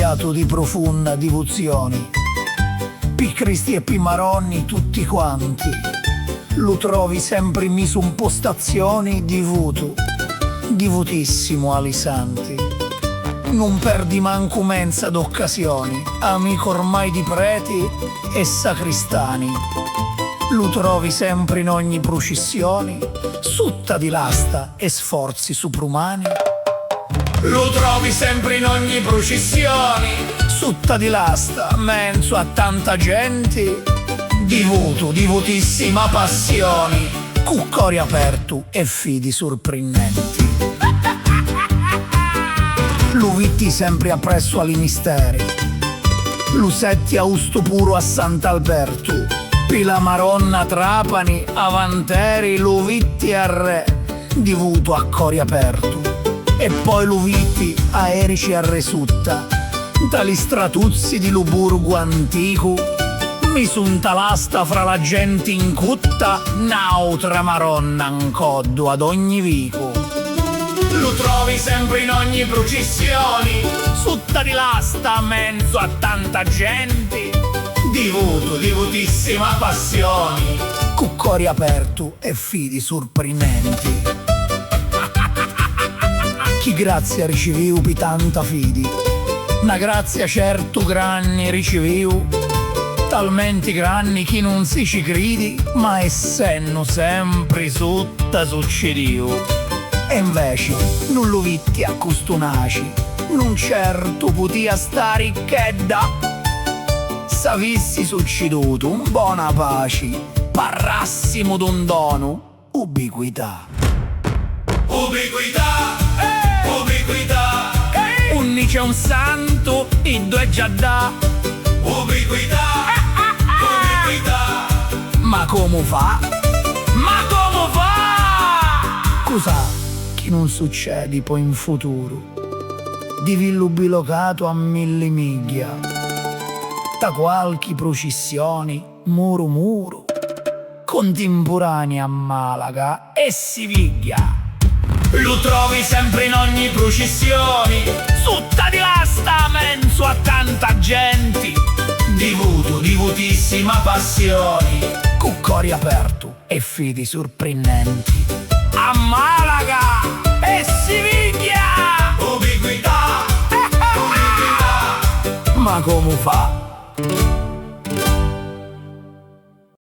fiato di profonda divozione. P. Cristi e P. Maronni tutti quanti, lo trovi sempre in su postazioni divotissimo ali santi. Non perdi manco mensa d'occasioni, amico ormai di preti e sacristani. Lo trovi sempre in ogni processione, sutta di lasta e sforzi suprumani. Lo trovi sempre in ogni processione, sutta di lasta, menso a tanta gente. Divotissima passioni, cu cori aperto e fidi sorprendenti. Lo vitti sempre appresso agli misteri, lo setti a usto puro a Sant'Alberto, pila Maronna Trapani avanteri, lo vitti a re, divuto a cori aperto. E poi lo vitti a Erici a Resutta, tali stratuzzi di Luburgo antico, mi sunta l'asta fra la gente incutta, nautra Maronna ancoddo ad ogni vico. Lo trovi sempre in ogni processione, sutta di l'asta menzo a tanta gente. Divotissima passioni, cu cori aperto e fidi sorprendenti. Chi grazia riceviu pi tanta fidi, una grazia certo granni riceviu, talmente granni chi non si ci cridi, ma essendo sempre sutta succediu. E invece non lo vitti a custonaci, non certo potia stare chedda. S'avissi succeduto un buona pace, parlassimo d'un dono, ubiquità. Ubiquità, ubiquità, unni c'è un santo, i due già da. Ubiquità, ubiquità. Ma come fa? Ma come fa? Cosa che non succede poi in futuro? Di villo bilocato a 1000 miglia, da qualche processione, muro, contemporanea a Malaga e Siviglia. Lo trovi sempre in ogni processione, sutta di lasta menso a tanta gente. Divotissima passioni, cu cori aperto e fidi sorprendenti. A Malaga e Siviglia, ubiquità, ubiquità. Ma come fa?